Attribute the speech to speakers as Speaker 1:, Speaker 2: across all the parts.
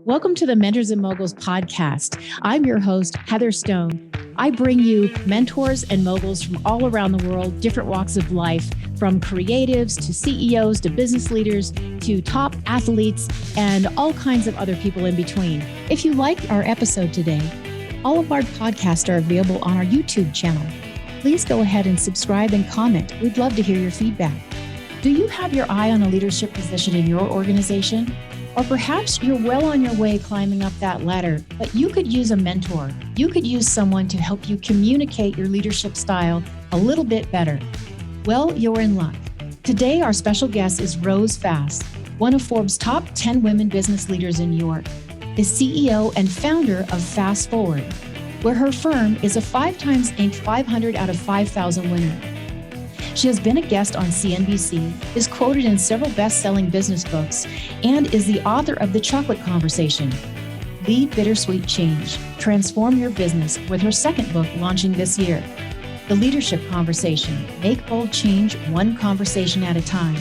Speaker 1: Welcome to the Mentors and Moguls podcast. I'm your host, Heather Stone. I bring you mentors and moguls from all around the world, different walks of life, from creatives to CEOs to business leaders to top athletes and all kinds of other people in between. If you liked our episode today, all of our podcasts are available on our YouTube channel. Please go ahead and subscribe and comment. We'd love to hear your feedback. Do you have your eye on a leadership position in your organization? Or perhaps you're well on your way climbing up that ladder, but you could use a mentor. You could use someone to help you communicate your leadership style a little bit better. Well, you're in luck. Today, our special guest is Rose Fass, one of Forbes' top 10 women business leaders in New York, the CEO and founder of Fass Forward, where her firm is a 5x Inc. 500 out of 5,000 winner. She has been a guest on CNBC, is quoted in several best-selling business books, and is the author of The Chocolate Conversation, Lead Bittersweet Change, Transform Your Business, with her second book launching this year, The Leadership Conversation, Make Bold Change One Conversation at a Time.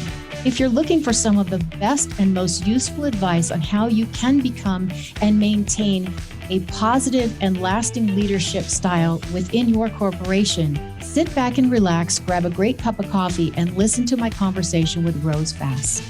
Speaker 1: If you're looking for some of the best and most useful advice on how you can become and maintain a positive and lasting leadership style within your corporation, sit back and relax, grab a great cup of coffee, and listen to my conversation with Rose Fass.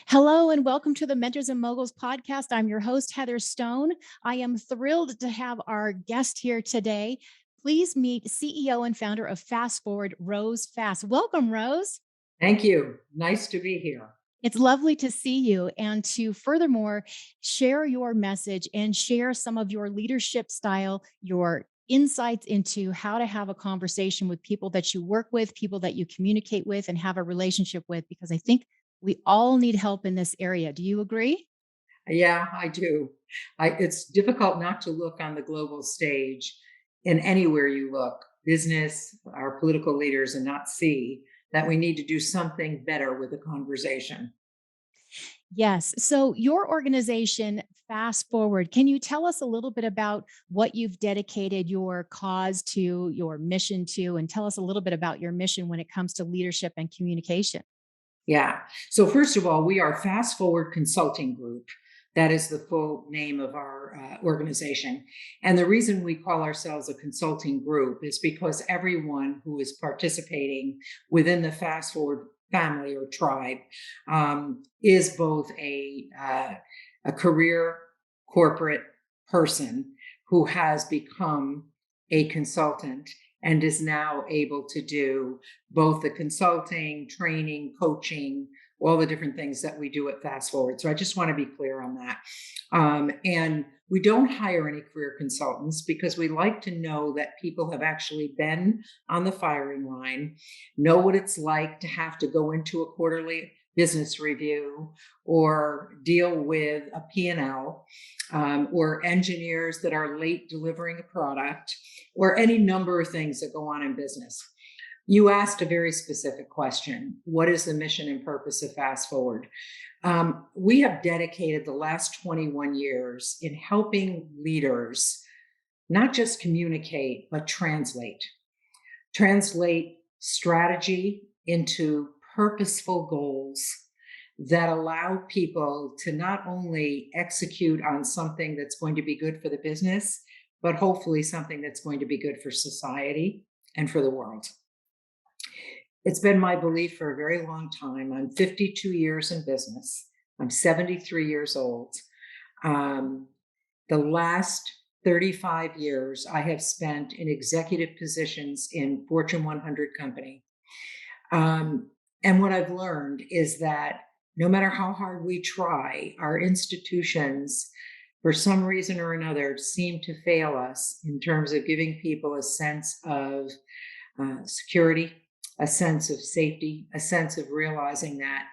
Speaker 1: Hello, and welcome to the Mentors and Moguls podcast. I'm your host, Heather Stone. I am thrilled to have our guest here today. Please meet CEO and founder of Fass Forward, Rose Fass. Welcome, Rose.
Speaker 2: Thank you. Nice to be here.
Speaker 1: It's lovely to see you and to furthermore share your message and share some of your leadership style, your insights into how to have a conversation with people that you work with, people that you communicate with and have a relationship with, because I think we all need help in this area. Do you agree?
Speaker 2: Yeah, I do. It's difficult not to look on the global stage in anywhere you look, business, our political leaders, and not see that we need to do something better with the conversation.
Speaker 1: Yes. So your organization, Fass Forward, can you tell us a little bit about what you've dedicated your cause to, your mission to, and tell us a little bit about your mission when it comes to leadership and communication?
Speaker 2: Yeah. So first of all, we are Fass Forward Consulting Group. That is the full name of our organization. And the reason we call ourselves a consulting group is because everyone who is participating within the Fass Forward family or tribe is both a career corporate person who has become a consultant and is now able to do both the consulting, training, coaching, all the different things that we do at Fass Forward. So I just want to be clear on that. And we don't hire any career consultants because we like to know that people have actually been on the firing line, know what it's like to have to go into a quarterly business review or deal with a P&L, or engineers that are late delivering a product, or any number of things that go on in business. You asked a very specific question. What is the mission and purpose of Fass Forward? We have dedicated the last 21 years in helping leaders not just communicate, but translate strategy into purposeful goals that allow people to not only execute on something that's going to be good for the business, but hopefully something that's going to be good for society and for the world. It's been my belief for a very long time. I'm 52 years in business. I'm 73 years old. The last 35 years I have spent in executive positions in Fortune 100 company. And what I've learned is that no matter how hard we try, our institutions, for some reason or another, seem to fail us in terms of giving people a sense of security, a sense of safety, a sense of realizing that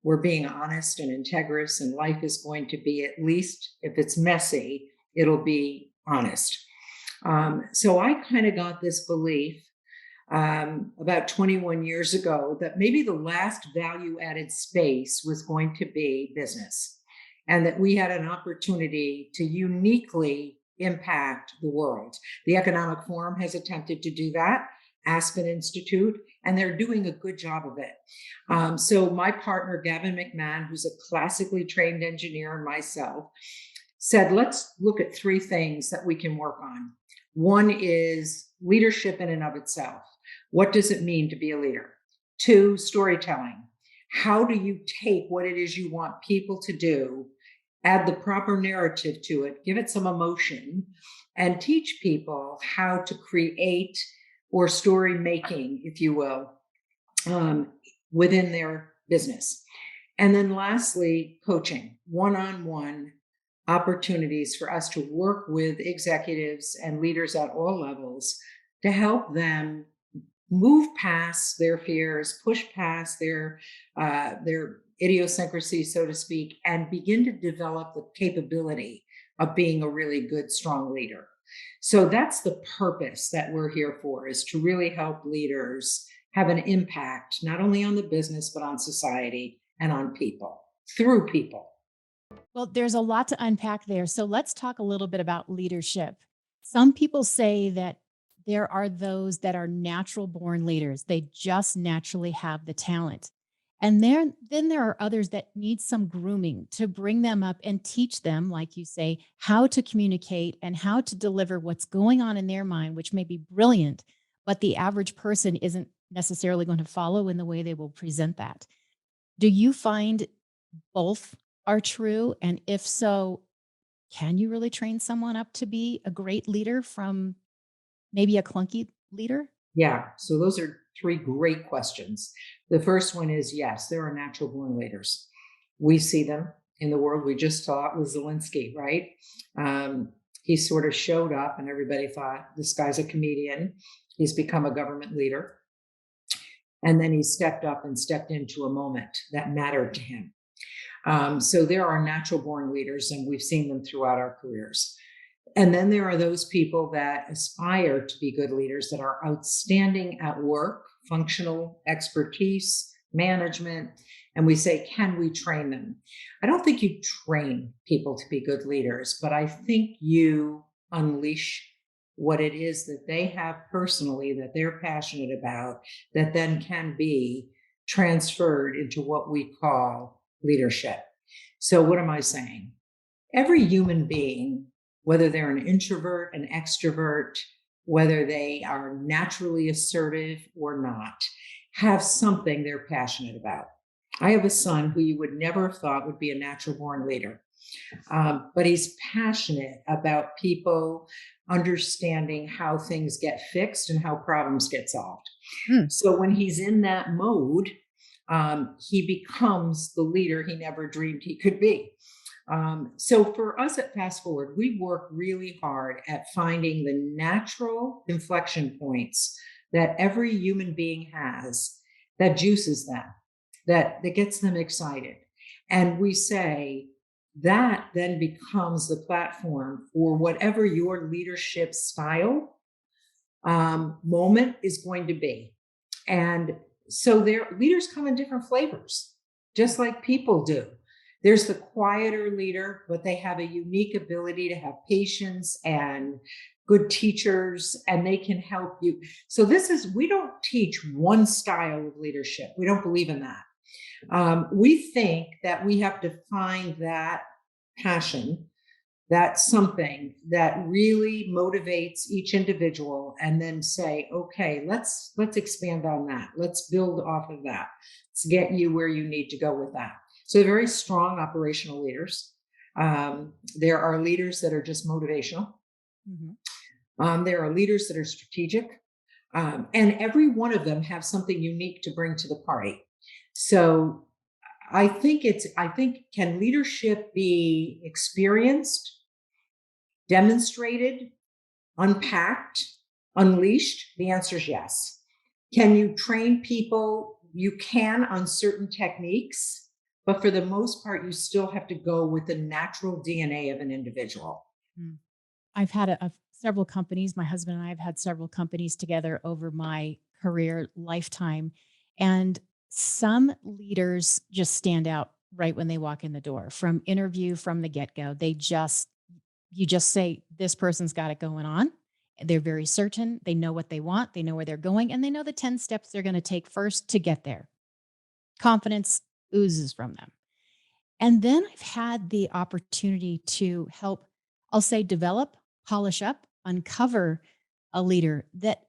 Speaker 2: we're being honest and integrous, and life is going to be, at least if it's messy, it'll be honest. So I kind of got this belief about 21 years ago that maybe the last value-added space was going to be business, and that we had an opportunity to uniquely impact the world. The Economic Forum has attempted to do that. Aspen Institute, and they're doing a good job of it. So my partner, Gavin McMahon, who's a classically trained engineer, and myself, said, let's look at three things that we can work on. One is leadership in and of itself. What does it mean to be a leader? Two, storytelling. How do you take what it is you want people to do, add the proper narrative to it, give it some emotion, and teach people how to create or story making, if you will, within their business. And then lastly, coaching, one-on-one opportunities for us to work with executives and leaders at all levels to help them move past their fears, push past their idiosyncrasies, so to speak, and begin to develop the capability of being a really good, strong leader. So that's the purpose that we're here for, is to really help leaders have an impact, not only on the business, but on society and on people, through people.
Speaker 1: Well, there's a lot to unpack there. So let's talk a little bit about leadership. Some people say that there are those that are natural born leaders. They just naturally have the talent. And then there are others that need some grooming to bring them up and teach them, like you say, how to communicate and how to deliver what's going on in their mind, which may be brilliant, but the average person isn't necessarily going to follow in the way they will present that. Do you find both are true? And if so, can you really train someone up to be a great leader from maybe a clunky leader?
Speaker 2: Yeah, so those are three great questions. The first one is yes, there are natural born leaders. We see them in the world. We just saw it with Zelensky, right? He sort of showed up, and everybody thought, this guy's a comedian. He's become a government leader. And then he stepped up and stepped into a moment that mattered to him. So there are natural born leaders, and we've seen them throughout our careers. And then there are those people that aspire to be good leaders, that are outstanding at work, functional expertise, management. And we say, can we train them? I don't think you train people to be good leaders, but I think you unleash what it is that they have personally, that they're passionate about, that then can be transferred into what we call leadership. So what am I saying? Every human being, whether they're an introvert, an extrovert, whether they are naturally assertive or not, have something they're passionate about. I have a son who you would never have thought would be a natural born leader, but he's passionate about people understanding how things get fixed and how problems get solved. So when he's in that mode, he becomes the leader he never dreamed he could be. So for us at Fass Forward, we work really hard at finding the natural inflection points that every human being has that juices them, that gets them excited. And we say that then becomes the platform for whatever your leadership style moment is going to be. And so their leaders come in different flavors, just like people do. There's the quieter leader, but they have a unique ability to have patience and good teachers, and they can help you. So we don't teach one style of leadership. We don't believe in that. We think that we have to find that passion, that's something that really motivates each individual, and then say, okay, let's expand on that. Let's build off of that. Let's get you where you need to go with that. So very strong operational leaders. There are leaders that are just motivational. Mm-hmm. There are leaders that are strategic. And every one of them have something unique to bring to the party. So I think can leadership be experienced, demonstrated, unpacked, unleashed? The answer is yes. Can you train people? You can on certain techniques, but for the most part, you still have to go with the natural DNA of an individual.
Speaker 1: I've had several companies. My husband and I have had several companies together over my career lifetime. And some leaders just stand out right when they walk in the door. From interview, from the get-go, you just say, this person's got it going on. They're very certain. They know what they want. They know where they're going, and they know the 10 steps they're going to take first to get there. Confidence oozes from them. And then I've had the opportunity to help, I'll say, develop, polish up, uncover a leader that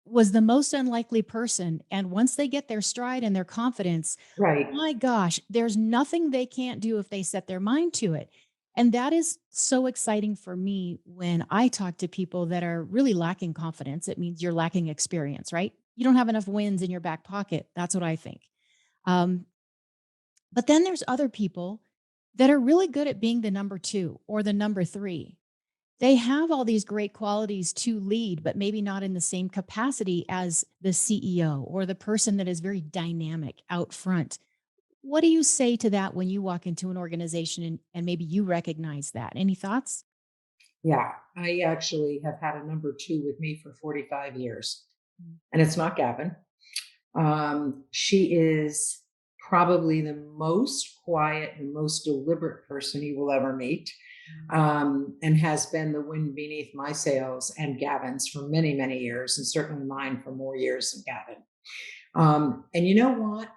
Speaker 1: was the most unlikely person. And once they get their stride and their confidence,
Speaker 2: Right.
Speaker 1: my gosh, there's nothing they can't do if they set their mind to it. And that is so exciting for me when I talk to people that are really lacking confidence. It means you're lacking experience, right? You don't have enough wins in your back pocket. That's what I think. Um, but then there's other people that are really good at being the number two or the number three. They have all these great qualities to lead, but maybe not in the same capacity as the CEO or the person that is very dynamic out front. What do you say to that when you walk into an organization and maybe you recognize that? Any thoughts?
Speaker 2: Yeah. I actually have had a number two with me for 45 years,
Speaker 1: Mm,
Speaker 2: and it's not Gavin. She is probably the most quiet and most deliberate person you will ever meet,
Speaker 1: mm,
Speaker 2: and has been the wind beneath my sails and Gavin's for many, many years, and certainly mine for more years than Gavin. And you know what?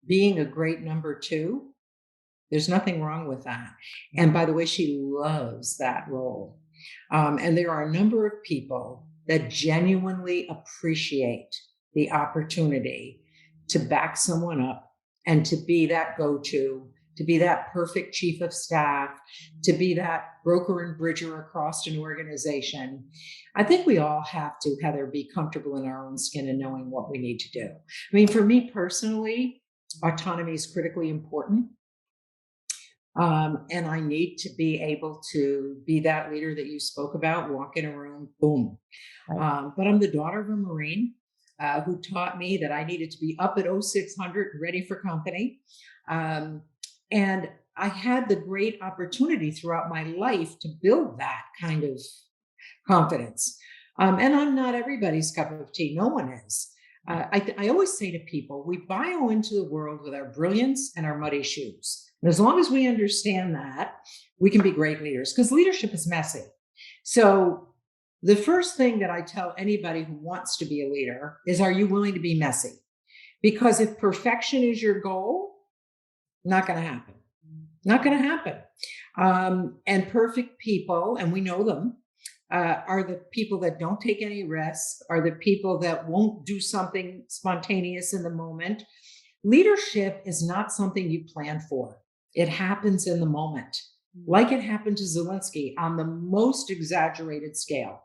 Speaker 2: Being a great number two, there's nothing wrong with that. And by the way, she loves that role. And there are a number of people that genuinely appreciate the opportunity to back someone up and to be that go to be that perfect chief of staff, to be that broker and bridger across an organization. I think we all have to, Heather, be comfortable in our own skin and knowing what we need to do. I mean, for me personally, autonomy is critically important. And I need to be able to be that leader that you spoke about, walk in a room, boom.
Speaker 1: right.
Speaker 2: But I'm the daughter of a Marine who taught me that I needed to be up at 0600 ready for company. Um, and I had the great opportunity throughout my life to build that kind of confidence. And I'm not everybody's cup of tea. No one is. I always say to people, we bio into the world with our brilliance and our muddy shoes. And as long as we understand that, we can be great leaders because leadership is messy. So, the first thing that I tell anybody who wants to be a leader is, are you willing to be messy? Because if perfection is your goal, not going to happen. Not going to happen. And perfect people, and we know them, are the people that don't take any risks, are the people that won't do something spontaneous in the moment. Leadership is not something you plan for. It happens in the moment, like it happened to Zelensky on the most exaggerated scale,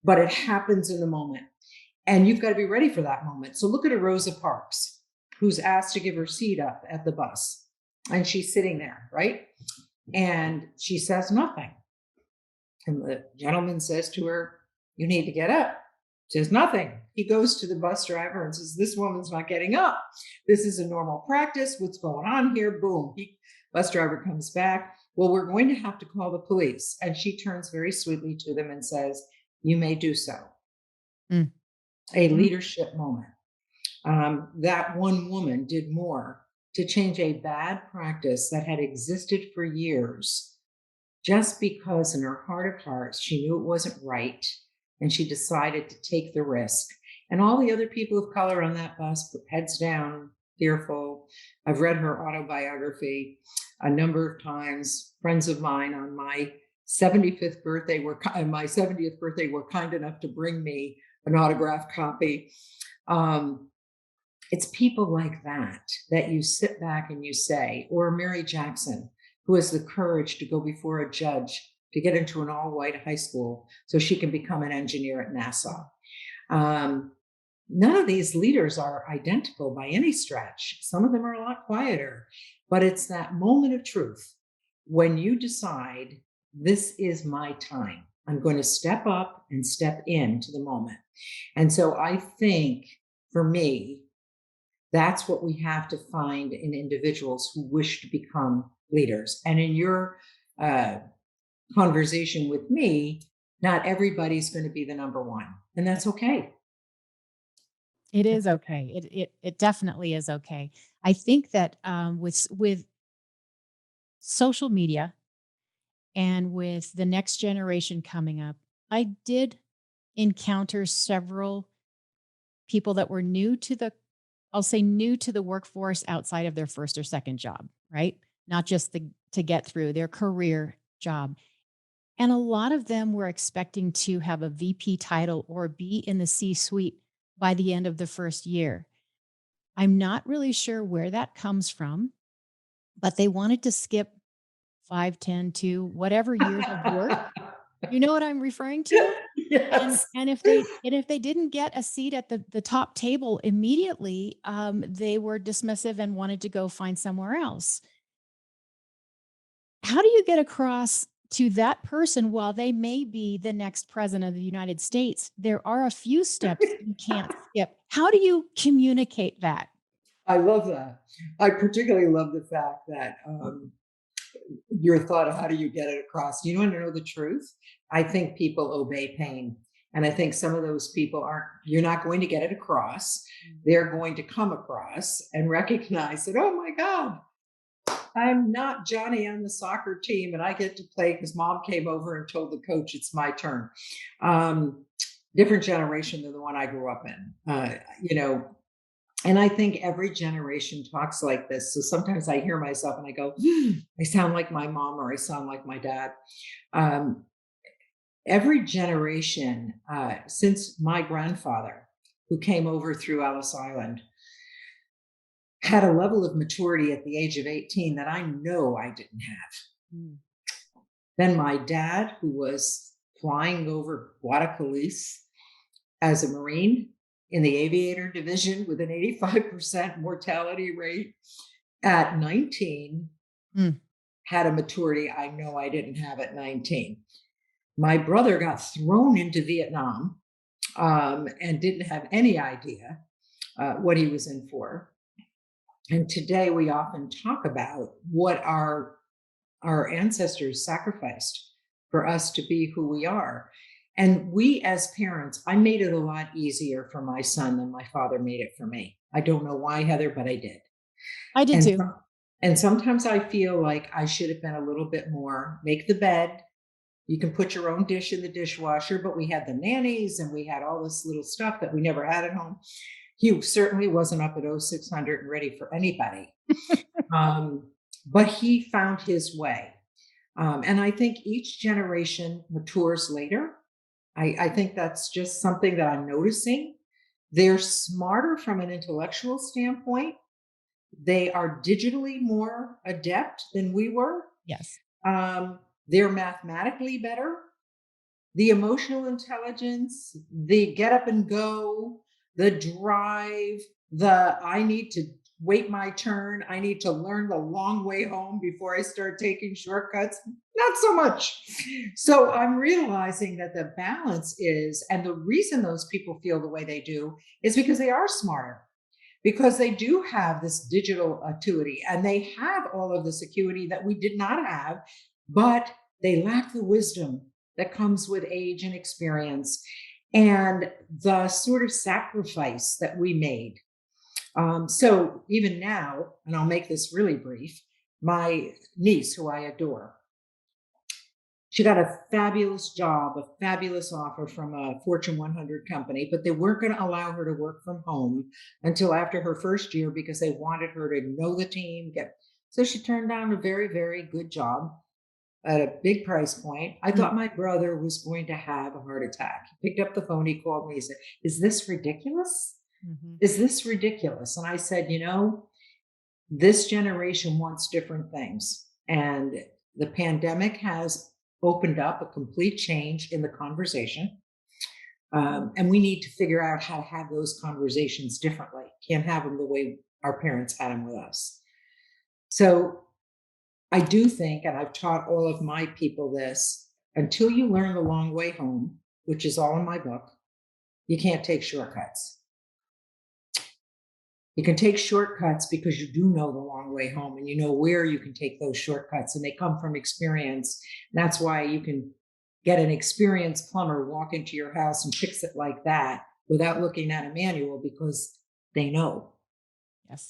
Speaker 2: but it happens in the moment. And you've got to be ready for that moment. So look at a Rosa Parks, who's asked to give her seat up at the bus. And she's sitting there, right? And she says nothing. And the gentleman says to her, you need to get up. Says nothing. He goes to the bus driver and says, this woman's not getting up. This is a normal practice. What's going on here? Boom. Bus driver comes back. Well, we're going to have to call the police. And she turns very sweetly to them and says, you may do so.
Speaker 1: Mm,
Speaker 2: A
Speaker 1: mm,
Speaker 2: leadership moment. That one woman did more to change a bad practice that had existed for years, just because in her heart of hearts, she knew it wasn't right. And she decided to take the risk. And all the other people of color on that bus put heads down, fearful. I've read her autobiography a number of times. Friends of mine on my 75th birthday my 70th birthday were kind enough to bring me an autographed copy. Um, it's people like that you sit back and you say, or Mary Jackson, who has the courage to go before a judge to get into an all-white high school so she can become an engineer at NASA. Um, None of these leaders are identical by any stretch. Some of them are a lot quieter, but it's that moment of truth when you decide, this is my time. I'm going to step up and step into the moment. And so I think for me, that's what we have to find in individuals who wish to become leaders. And in your uh, conversation with me, not everybody's going to be the number one, and that's okay.
Speaker 1: it is okay. It definitely is okay. I think that with social media and with the next generation coming up, I did encounter several people that were new to the, I'll say new to the workforce outside of their first or second job, right? Not just to get through their career job. And a lot of them were expecting to have a VP title or be in the C-suite by the end of the first year. I'm not really sure where that comes from, but they wanted to skip 5, 10, 2, whatever years of work. You know what I'm referring to? And
Speaker 2: Yes.
Speaker 1: and if they didn't get a seat at the top table immediately, they were dismissive and wanted to go find somewhere else. How do you get across to that person while they may be the next president of the United States? There are a few steps you can't skip. How do you communicate that?
Speaker 2: I love that. I particularly love the fact that your thought of how do you get it across. You want to know the truth? I think people obey pain. And I think some of those people aren't, you're not going to get it across. They're going to come across and recognize that, oh my God, I'm not Johnny on the soccer team and I get to play because mom came over and told the coach it's my turn. Different generation than the one I grew up in, and I think every generation talks like this. So sometimes I hear myself and I go, I sound like my mom or I sound like my dad. Um, every generation, since my grandfather, who came over through Ellis Island, had a level of maturity at the age of 18 that I know I didn't have.
Speaker 1: Mm.
Speaker 2: Then my dad, who was flying over Guadalcanal as a Marine in the aviator division with an 85% mortality rate at 19, had a maturity I know I didn't have at 19. My brother got thrown into Vietnam and didn't have any idea what he was in for. And today we often talk about what our ancestors sacrificed for us to be who we are. And we as parents, I made it a lot easier for my son than my father made it for me. I don't know why, Heather, but I did.
Speaker 1: I did
Speaker 2: And,
Speaker 1: too.
Speaker 2: and sometimes I feel like I should have been a little bit more, make the bed. You can put your own dish in the dishwasher, but we had the nannies and we had all this little stuff that we never had at home. He certainly wasn't up at 0600 and ready for anybody. But he found his way. And I think each generation matures later. I think that's just something that I'm noticing. They're smarter from an intellectual standpoint. They are digitally more adept than we were.
Speaker 1: Yes.
Speaker 2: They're mathematically better. The emotional intelligence, the get up and go, the drive, the I need to wait my turn. I need to learn the long way home before I start taking shortcuts. Not so much. So I'm realizing that the balance is, and the reason those people feel the way they do is because they are smarter, because they do have this digital acuity and they have all of this acuity that we did not have, but they lack the wisdom that comes with age and experience and the sort of sacrifice that we made. So even now, and I'll make this really brief, my niece, who I adore, she got a fabulous job, a fabulous offer from a Fortune 100 company, but they weren't going to allow her to work from home until after her first year because they wanted her to know the team. So she turned down a very, very good job at a big price point. I thought my brother was going to have a heart attack. He picked up the phone, he called me, he said, "Is this ridiculous? Is this ridiculous?" And I said, this generation wants different things. And the pandemic has opened up a complete change in the conversation. And we need to figure out how to have those conversations differently. Can't have them the way our parents had them with us. So I do think, and I've taught all of my people this, until you learn the long way home, which is all in my book, you can't take shortcuts. You can take shortcuts because you do know the long way home and you know where you can take those shortcuts, and they come from experience. And that's why you can get an experienced plumber, walk into your house and fix it like that without looking at a manual because they know.
Speaker 1: Yes.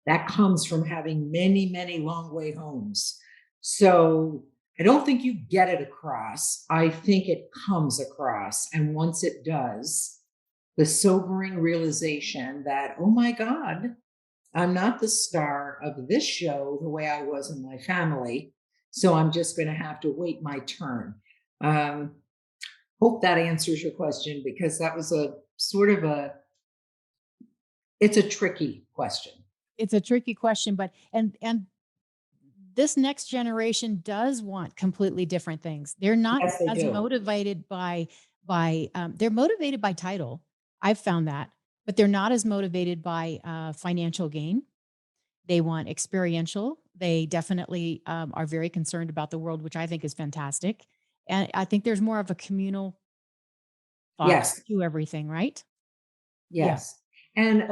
Speaker 2: That comes from having many, many long way homes. So I don't think you get it across. I think it comes across. And once it does, the sobering realization that, oh my God, I'm not the star of this show the way I was in my family. So I'm just going to have to wait my turn. Um, Hope that answers your question, because that was a sort of it's a tricky question.
Speaker 1: It's a tricky question, but and this next generation does want completely different things. They're not
Speaker 2: Yes, they
Speaker 1: as
Speaker 2: do.
Speaker 1: motivated by they're motivated by title. I've found that, but they're not as motivated by financial gain. They want experiential. They definitely are very concerned about the world, which I think is fantastic. And I think there's more of a communal thought
Speaker 2: Yes,
Speaker 1: to everything, right? Yeah.
Speaker 2: yes. And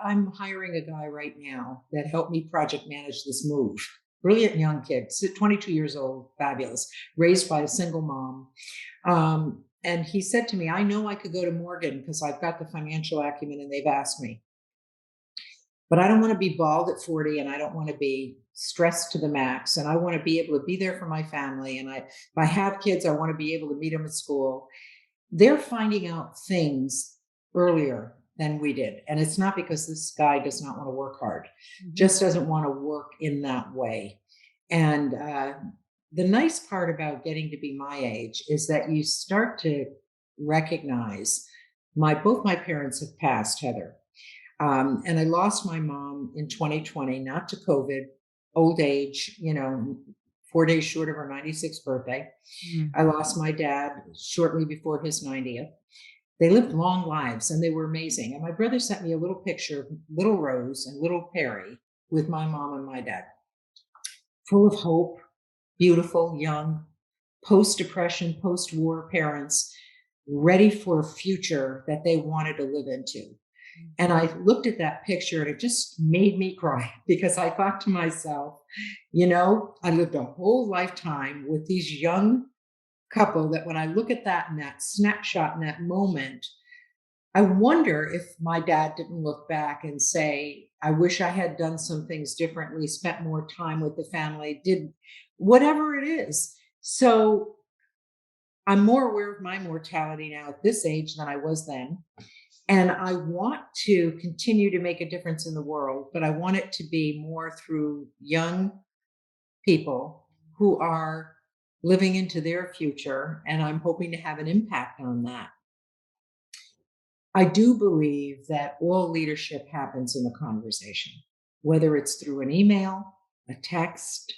Speaker 2: I'm hiring a guy right now that helped me project manage this move. Brilliant young kid, 22 years old, fabulous, raised by a single mom. And he said to me, I know I could go to Morgan because I've got the financial acumen and they've asked me, but I don't want to be bald at 40 and I don't want to be stressed to the max. And I want to be able to be there for my family. And if I have kids, I want to be able to meet them at school. They're finding out things earlier than we did. And it's not because this guy does not want to work hard, just doesn't want to work in that way. And the nice part about getting to be my age is that you start to recognize both my parents have passed, Heather. And I lost my mom in 2020, not to COVID, old age, 4 days short of her 96th birthday.
Speaker 1: Mm.
Speaker 2: I lost my dad shortly before his 90th. They lived long lives and they were amazing. And my brother sent me a little picture of little Rose and little Perry with my mom and my dad, full of hope, beautiful, young, post-depression, post-war parents, ready for a future that they wanted to live into. And I looked at that picture and it just made me cry, because I thought to myself, I lived a whole lifetime with these young couple that when I look at that in that snapshot in that moment, I wonder if my dad didn't look back and say, I wish I had done some things differently, spent more time with the family, did whatever it is. So I'm more aware of my mortality now at this age than I was then. And I want to continue to make a difference in the world, but I want it to be more through young people who are living into their future. And I'm hoping to have an impact on that. I do believe that all leadership happens in the conversation, whether it's through an email, a text,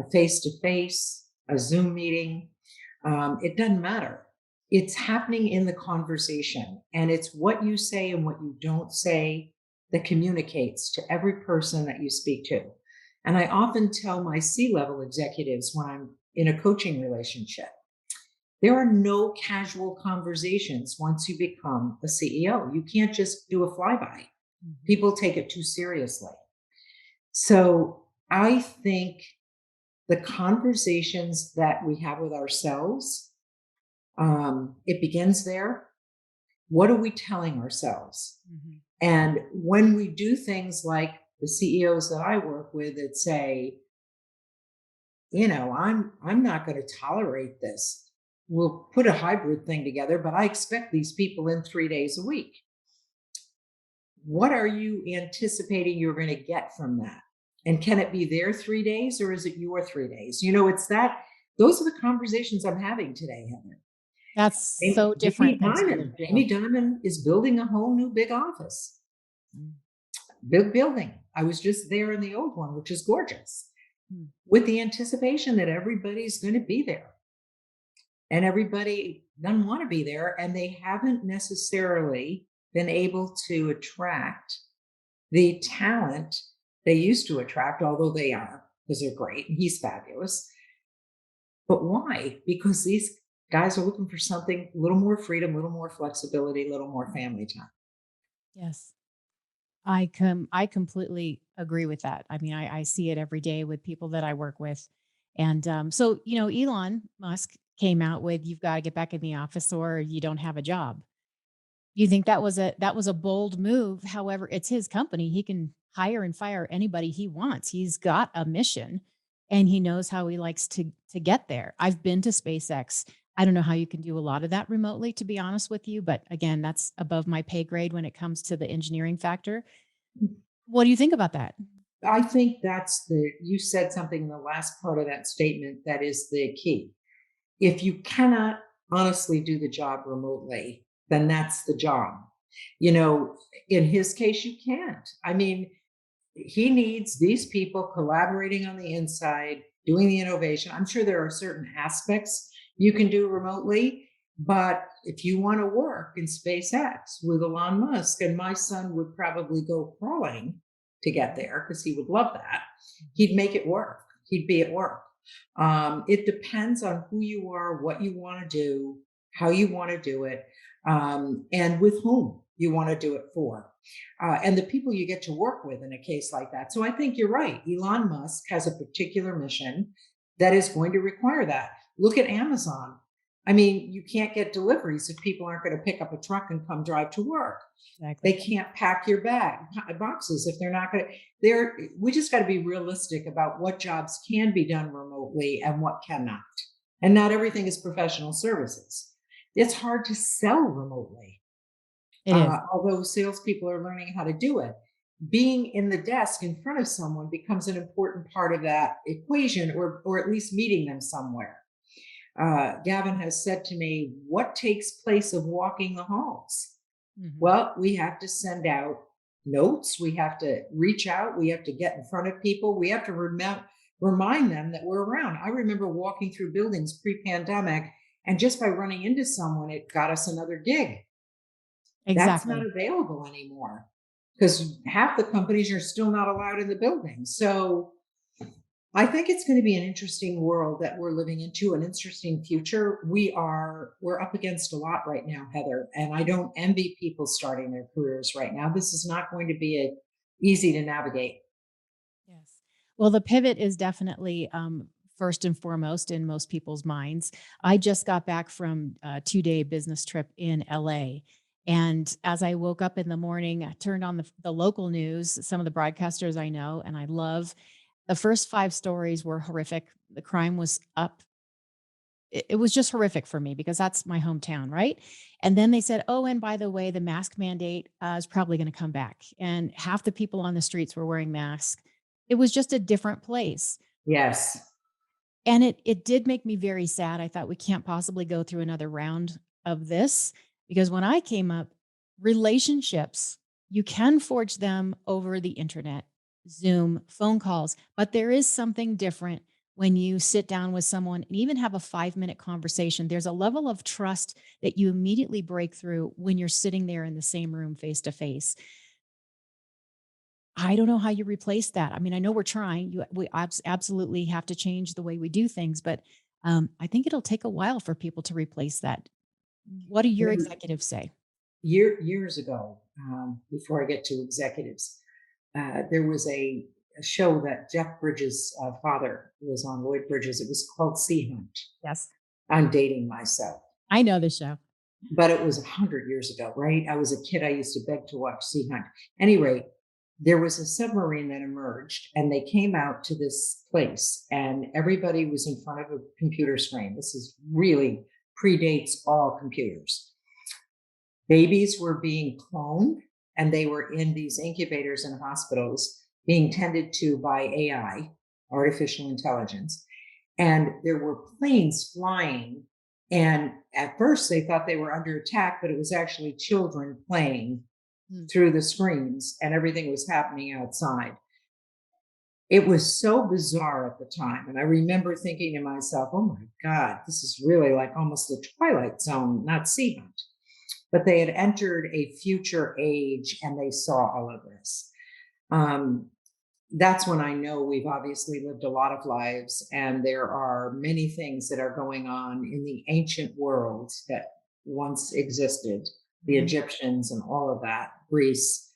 Speaker 2: a face-to-face, a Zoom meeting. It doesn't matter. It's happening in the conversation, and it's what you say and what you don't say that communicates to every person that you speak to. And I often tell my C-level executives when I'm in a coaching relationship, there are no casual conversations once you become a CEO. You can't just do a flyby. People take it too seriously. So I think the conversations that we have with ourselves, it begins there. What are we telling ourselves? And when we do things like the CEOs that I work with that say, I'm not going to tolerate this. We'll put a hybrid thing together, but I expect these people in 3 days a week. What are you anticipating you're going to get from that? And can it be their 3 days or is it your 3 days? It's those are the conversations I'm having today, Heather.
Speaker 1: That's so different than some other
Speaker 2: Jamie
Speaker 1: people.
Speaker 2: Dimon is building a whole new big office. Big building. I was just there in the old one, which is gorgeous, with the anticipation that everybody's going to be there. And everybody doesn't want to be there, and they haven't necessarily been able to attract the talent they used to attract, although they are, because they're great and he's fabulous. But why? Because these guys are looking for something, a little more freedom, a little more flexibility, a little more family time.
Speaker 1: Yes. I completely agree with that. I mean, I see it every day with people that I work with. And so, Elon Musk came out with, you've got to get back in the office or you don't have a job. You think that was a bold move. However, it's his company. He can hire and fire anybody he wants. He's got a mission. and he knows how he likes to get there. I've been to SpaceX. I don't know how you can do a lot of that remotely, to be honest with you, but again, that's above my pay grade when it comes to the engineering factor. What do you think about that?
Speaker 2: I think you said something in the last part of that statement that is the key. If you cannot honestly do the job remotely, then that's the job. In his case, you can't. I mean, he needs these people collaborating on the inside, doing the innovation. I'm sure there are certain aspects you can do remotely, but if you want to work in SpaceX with Elon Musk, and my son would probably go crawling to get there because he would love that, he'd make it work. He'd be at work. It depends on who you are, what you want to do, how you want to do it, and with whom you want to do it for. And the people you get to work with in a case like that. So I think you're right. Elon Musk has a particular mission that is going to require that. Look at Amazon. I mean, you can't get deliveries if people aren't going to pick up a truck and come drive to work.
Speaker 1: Exactly.
Speaker 2: They can't pack your boxes if they're not going to. We just got to be realistic about what jobs can be done remotely and what cannot. And not everything is professional services. It's hard to sell remotely.
Speaker 1: It is.
Speaker 2: Although salespeople are learning how to do it, being in the desk in front of someone becomes an important part of that equation, or at least meeting them somewhere. Gavin has said to me, what takes place of walking the halls?
Speaker 1: Mhm.
Speaker 2: Well, we have to send out notes. We have to reach out. We have to get in front of people. We have to remind them that we're around. I remember walking through buildings pre-pandemic, and just by running into someone, it got us another gig. That's not
Speaker 1: Exactly.
Speaker 2: available anymore because half the companies are still not allowed in the building. So I think it's going to be an interesting world that we're living into, an interesting future. We're up against a lot right now, Heather, and I don't envy people starting their careers right now. This is not going to be easy to navigate.
Speaker 1: Yes. Well, the pivot is definitely first and foremost in most people's minds. I just got back from a 2-day business trip in LA. And as I woke up in the morning, I turned on the local news, some of the broadcasters I know and I love. The first 5 stories were horrific. The crime was up. It was just horrific for me because that's my hometown, right? And then they said, oh, and by the way, the mask mandate is probably going to come back. And half the people on the streets were wearing masks. It was just a different place.
Speaker 2: Yes.
Speaker 1: And it did make me very sad. I thought we can't possibly go through another round of this because when I came up, relationships, you can forge them over the internet, Zoom, phone calls, but there is something different when you sit down with someone and even have a 5-minute conversation. There's a level of trust that you immediately break through when you're sitting there in the same room face to face. I don't know how you replace that. I mean, I know we're trying. We absolutely have to change the way we do things, but I think it'll take a while for people to replace that. What do your
Speaker 2: There,
Speaker 1: executives say?
Speaker 2: years ago, before I get to executives, there was a show that Jeff Bridges' father was on, Lloyd Bridges. It was called Sea Hunt.
Speaker 1: Yes,
Speaker 2: I'm dating myself,
Speaker 1: I know the show.
Speaker 2: but it was 100 years ago, right? I was a kid. I used to beg to watch Sea Hunt. Anyway, there was a submarine that emerged, and they came out to this place, and everybody was in front of a computer screen. This is really predates all computers. Babies were being cloned, and they were in these incubators in hospitals being tended to by AI, artificial intelligence. And there were planes flying. And at first, they thought they were under attack, but it was actually children playing through the screens, and everything was happening outside. It was so bizarre at the time. And I remember thinking to myself, oh my God, this is really like almost a Twilight Zone, not Sea Hunt. But they had entered a future age and they saw all of this. That's when I know we've obviously lived a lot of lives, and there are many things that are going on in the ancient world that once existed, the
Speaker 1: Mhm.
Speaker 2: Egyptians and all of that, Greece,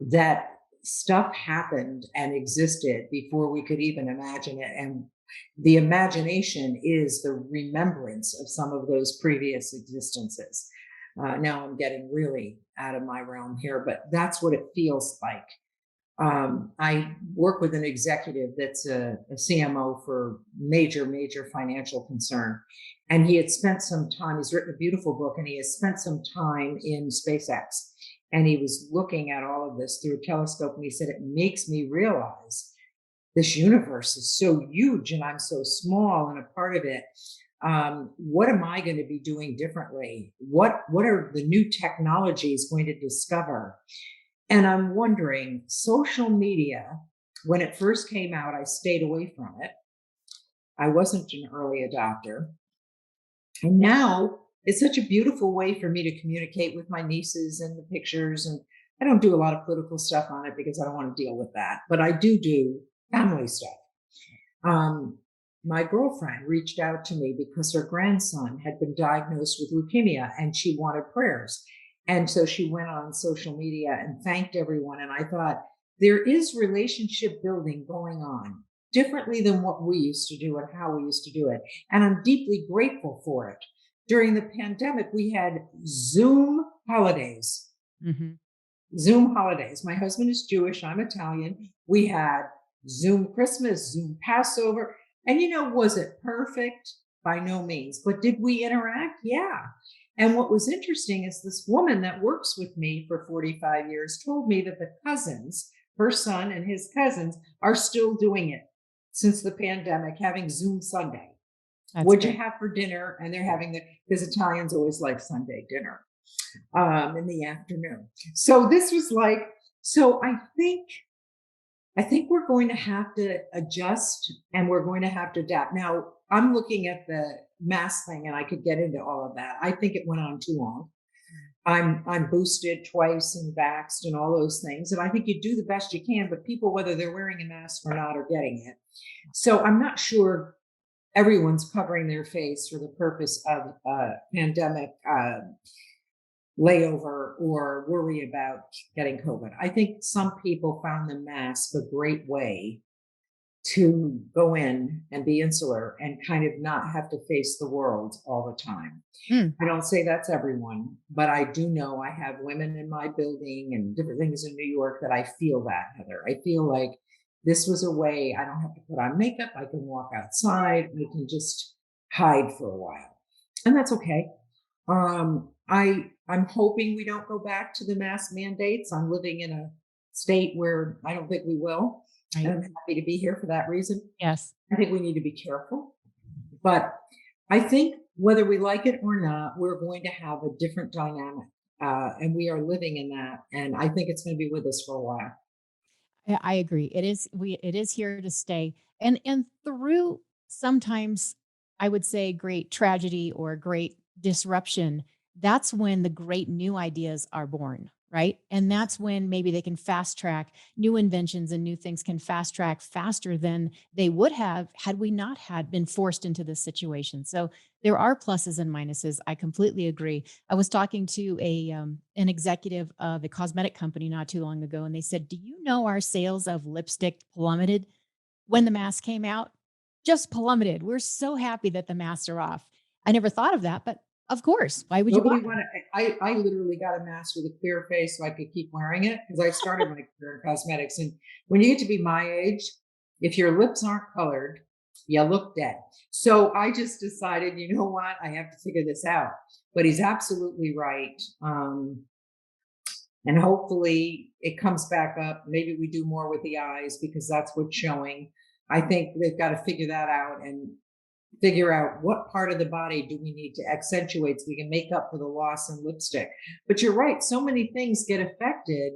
Speaker 2: that stuff happened and existed before we could even imagine it. And the imagination is the remembrance of some of those previous existences. Now I'm getting really out of my realm here, but that's what it feels like. I work with an executive that's a CMO for major financial concern. And he had spent some time, he's written a beautiful book, and he has spent some time in SpaceX. And he was looking at all of this through a telescope, and he said, it makes me realize this universe is so huge and I'm so small and a part of it. What am I going to be doing differently? What are the new technologies going to discover? And I'm wondering, social media, when it first came out, I stayed away from it. I wasn't an early adopter. And now it's such a beautiful way for me to communicate with my nieces and the pictures. And I don't do a lot of political stuff on it because I don't want to deal with that, but I do family stuff. My girlfriend reached out to me because her grandson had been diagnosed with leukemia and she wanted prayers. And so she went on social media and thanked everyone. And I thought, there is relationship building going on differently than what we used to do and how we used to do it. And I'm deeply grateful for it. During the pandemic, we had Zoom holidays.
Speaker 1: Mm-hmm.
Speaker 2: Zoom holidays. My husband is Jewish. I'm Italian. We had Zoom Christmas, Zoom Passover. And, was it perfect? By no means. But did we interact? Yeah. And what was interesting is this woman that works with me for 45 years told me that the cousins, her son and his cousins, are still doing it since the pandemic, having Zoom Sunday. What'd you have for dinner? And they're having because Italians always like Sunday dinner in the afternoon. So this was so I think we're going to have to adjust and we're going to have to adapt. Now, I'm looking at the mask thing and I could get into all of that. I think it went on too long. I'm boosted twice and vaxxed and all those things. And I think you do the best you can, but people, whether they're wearing a mask or not, are getting it. So I'm not sure everyone's covering their face for the purpose of pandemic layover or worry about getting COVID. I think some people found the mask a great way to go in and be insular and kind of not have to face the world all the time. I don't say that's everyone, but I do know I have women in my building and different things in New York that I feel that, Heather. I feel like this was a way I don't have to put on makeup. I can walk outside. I can just hide for a while. And that's okay. I'm hoping we don't go back to the mask mandates. I'm living in a state where I don't think we will. Right. And I'm happy to be here for that reason.
Speaker 1: Yes.
Speaker 2: I think we need to be careful. But I think whether we like it or not, we're going to have a different dynamic. And we are living in that. And I think it's going to be with us for a while.
Speaker 1: I agree. It is here to stay. And through sometimes I would say great tragedy or great disruption, that's when the great new ideas are born, right? And that's when maybe they can fast track new inventions and new things can fast track faster than they would have had we not had been forced into this situation. So there are pluses and minuses. I completely agree. I was talking to an executive of a cosmetic company not too long ago, and they said, "Do you know our sales of lipstick plummeted when the mask came out? Just plummeted. We're so happy that the masks are off." I never thought of that, but of course, why would
Speaker 2: Nobody
Speaker 1: you buy
Speaker 2: it? I literally got a mask with a clear face so I could keep wearing it because I started my career in cosmetics. And when you get to be my age, if your lips aren't colored, you look dead. So I just decided, you know what? I have to figure this out. But he's absolutely right. And hopefully it comes back up. Maybe we do more with the eyes because that's what's showing. I think they've got to figure that out and figure out what part of the body do we need to accentuate so we can make up for the loss in lipstick. But you're right, so many things get affected.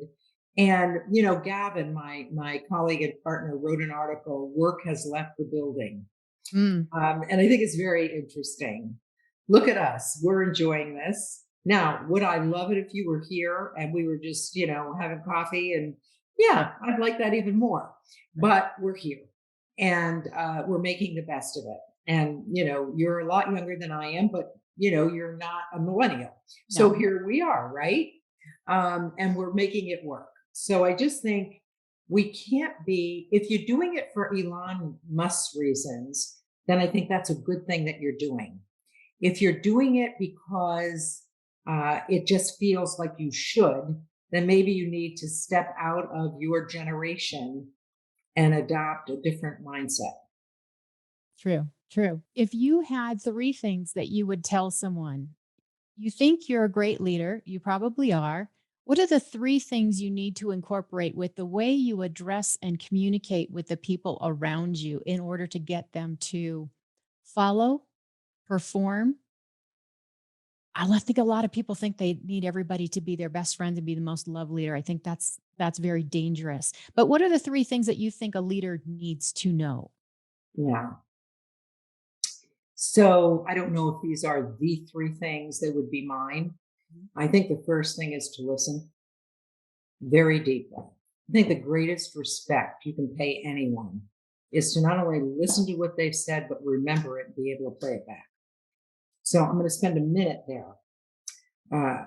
Speaker 2: And, Gavin, my colleague and partner, wrote an article, "Work Has Left the Building." And I think it's very interesting. Look at us. We're enjoying this. Now, would I love it if you were here and we were just, having coffee? And yeah, I'd like that even more. But we're here and we're making the best of it. And, you're a lot younger than I am, but, you're not a millennial. So here we are, right? And we're making it work. So I just think we can't be, if you're doing it for Elon Musk's reasons, then I think that's a good thing that you're doing. If you're doing it because it just feels like you should, then maybe you need to step out of your generation and adopt a different mindset.
Speaker 1: True, true. If you had three things that you would tell someone, you think you're a great leader, you probably are. What are the three things you need to incorporate with the way you address and communicate with the people around you in order to get them to follow, perform? Think a lot of people think they need everybody to be their best friend and be the most loved leader. I think that's very dangerous. But what are the three things that you think a leader needs to know?
Speaker 2: Yeah. So I don't know if these are the three things that would be mine.
Speaker 1: Mhm.
Speaker 2: I think the first thing is to listen very deeply. I think the greatest respect you can pay anyone is to not only listen to what they've said, but remember it and be able to play it back. So I'm going to spend a minute there.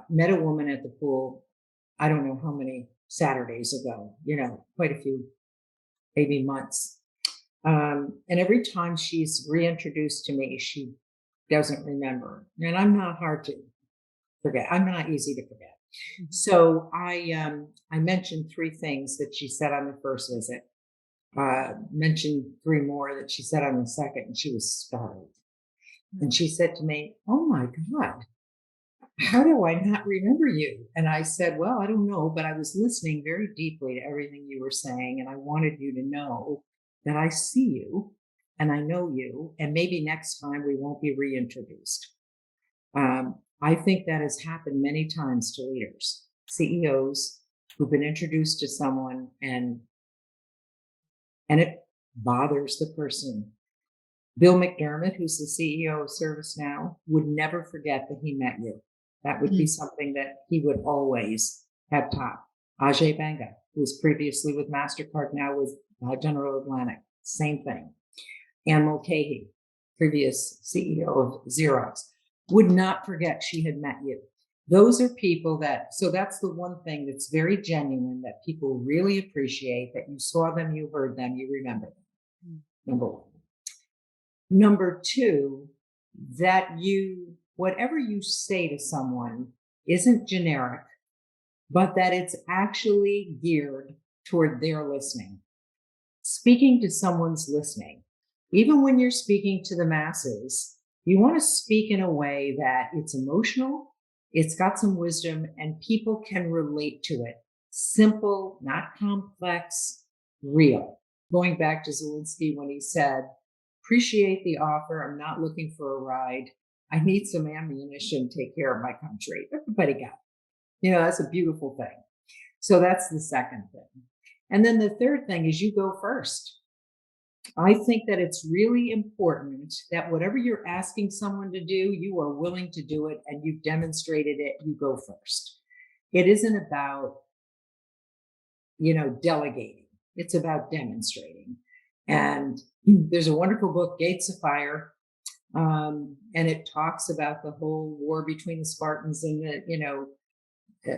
Speaker 2: Met a woman at the pool, I don't know how many Saturdays ago, quite a few, maybe months. And every time she's reintroduced to me, she doesn't remember. And I'm not hard to forget. I'm not easy to forget.
Speaker 1: Mhm.
Speaker 2: So I mentioned three things that she said on the first visit. Mentioned three more that she said on the second, and she was startled. And she said to me, "Oh my God, how do I not remember you?" And I said, "Well, I don't know, but I was listening very deeply to everything you were saying. And I wanted you to know that I see you and I know you. And maybe next time we won't be reintroduced." I think that has happened many times to leaders, CEOs who've been introduced to someone and it bothers the person. Bill McDermott, who's the CEO of ServiceNow, would never forget that he met you. That would be
Speaker 1: Mhm.
Speaker 2: something that he would always have top. Ajay Banga, who was previously with MasterCard, now with General Atlantic, same thing. Anne Mulcahy, previous CEO of Xerox, would not forget she had met you. Those are people so that's the one thing that's very genuine that people really appreciate, that you saw them, you heard them, you remember them.
Speaker 1: Mm.
Speaker 2: Number one. Number two, that whatever you say to someone isn't generic, but that it's actually geared toward their listening. Speaking to someone's listening. Even when you're speaking to the masses, you want to speak in a way that it's emotional, it's got some wisdom, and people can relate to it. Simple, not complex, real. Going back to Zelensky when he said, "Appreciate the offer. I'm not looking for a ride. I need some ammunition to take care of my country." Everybody got it. That's a beautiful thing. So that's the second thing. And then the third thing is you go first. I think that it's really important that whatever you're asking someone to do, you are willing to do it and you've demonstrated it, you go first. It isn't about, delegating. It's about demonstrating. And there's a wonderful book, Gates of Fire, and it talks about the whole war between the Spartans and uh,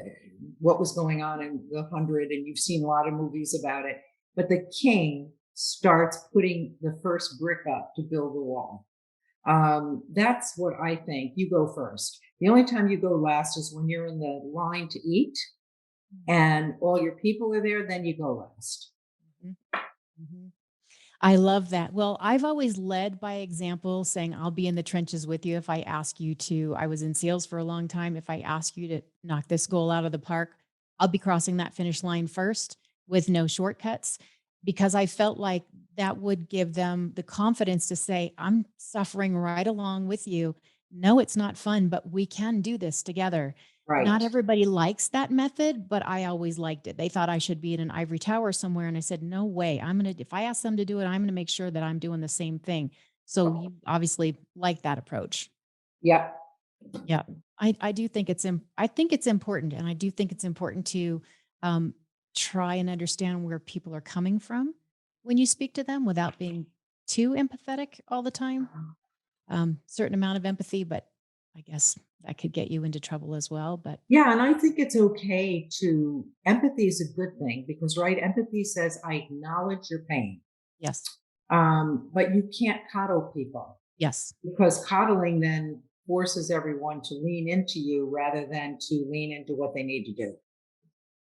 Speaker 2: what was going on in the 100, and you've seen a lot of movies about it. But the king starts putting the first brick up to build the wall. That's what I think. You go first. The only time you go last is when you're in the line to eat and all your people are there, then you go last.
Speaker 1: Mhm. Mhm. I love that. Well, I've always led by example, saying I'll be in the trenches with you if I ask you to. I was in sales for a long time. If I ask you to knock this goal out of the park, I'll be crossing that finish line first with no shortcuts, because I felt like that would give them the confidence to say, I'm suffering right along with you. No, it's not fun, but we can do this together. Not
Speaker 2: Right.
Speaker 1: everybody likes that method, but I always liked it. They thought I should be in an ivory tower somewhere. And I said, no way. If I ask them to do it, I'm going to make sure that I'm doing the same thing. So you obviously like that approach.
Speaker 2: Yep.
Speaker 1: Yeah. I do think I think it's important. And I do think it's important to um, try and understand where people are coming from when you speak to them without being too empathetic all the time. Certain amount of empathy, but I guess that could get you into trouble as well. But
Speaker 2: Yeah. And I think it's okay empathy is a good thing because, right, empathy says, I acknowledge your pain.
Speaker 1: yes.
Speaker 2: But you can't coddle people.
Speaker 1: Yes.
Speaker 2: Because coddling then forces everyone to lean into you rather than to lean into what they need to do.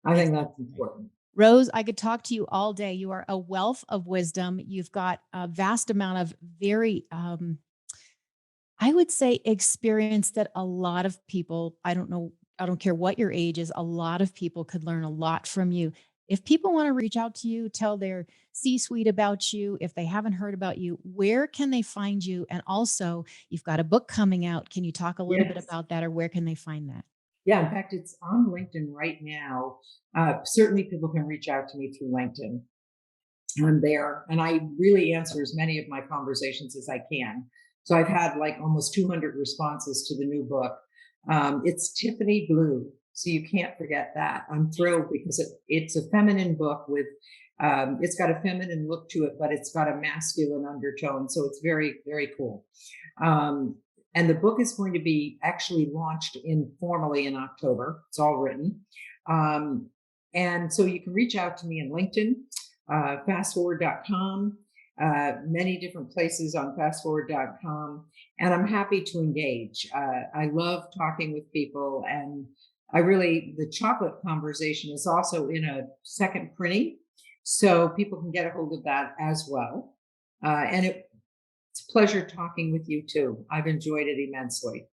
Speaker 2: I think that's important.
Speaker 1: Rose, I could talk to you all day. You are a wealth of wisdom. You've got a vast amount of very, I would say, experience that a lot of people, I don't know, I don't care what your age is, a lot of people could learn a lot from you. If people want to reach out to you, tell their C suite about you, if they haven't heard about you, where can they find you? And also, you've got a book coming out. Can you talk a little bit
Speaker 2: Yes.
Speaker 1: about that, or where can they find that?
Speaker 2: Yeah, in fact, it's on LinkedIn right now. Certainly people can reach out to me through LinkedIn. I'm there and I really answer as many of my conversations as I can. So I've had like almost 200 responses to the new book. It's Tiffany Blue. So you can't forget that. I'm thrilled because it's a feminine book with, it's got a feminine look to it, but it's got a masculine undertone. So it's very, very cool. And the book is going to be actually launched formally in October. It's all written. And so you can reach out to me in LinkedIn, fastforward.com, many different places on fastforward.com. And I'm happy to engage. I love talking with people. And the chocolate conversation is also in a second printing. So people can get a hold of that as well. And it's a pleasure talking with you too. I've enjoyed it immensely.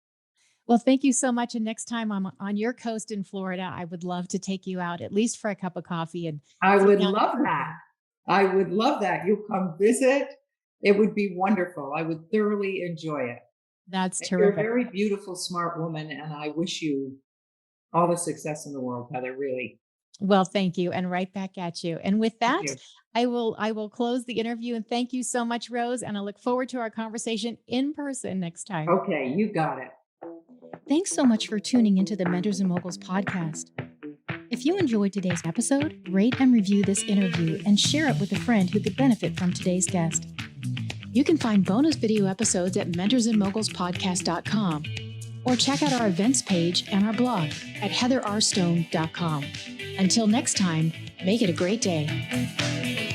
Speaker 1: Well, thank you so much. And next time I'm on your coast in Florida, I would love to take you out at least for a cup of coffee and
Speaker 2: I
Speaker 1: sit
Speaker 2: would
Speaker 1: down.
Speaker 2: love that. I would love that. You'll come visit. It would be wonderful. I would thoroughly enjoy it.
Speaker 1: That's
Speaker 2: And you're a
Speaker 1: terrific.
Speaker 2: very beautiful, smart woman, and I wish you all the success in the world, Heather, really.
Speaker 1: Well, thank you. And right back at you. And with
Speaker 2: Thank
Speaker 1: that,
Speaker 2: you.
Speaker 1: I will close the interview and thank you so much, Rose. And I look forward to our conversation in person next time.
Speaker 2: Okay, you got it.
Speaker 1: Thanks so much for tuning into the Mentors and Moguls podcast. If you enjoyed today's episode, rate and review this interview and share it with a friend who could benefit from today's guest. You can find bonus video episodes at mentorsandmogulspodcast.com or check out our events page and our blog at heatherrstone.com. Until next time, make it a great day.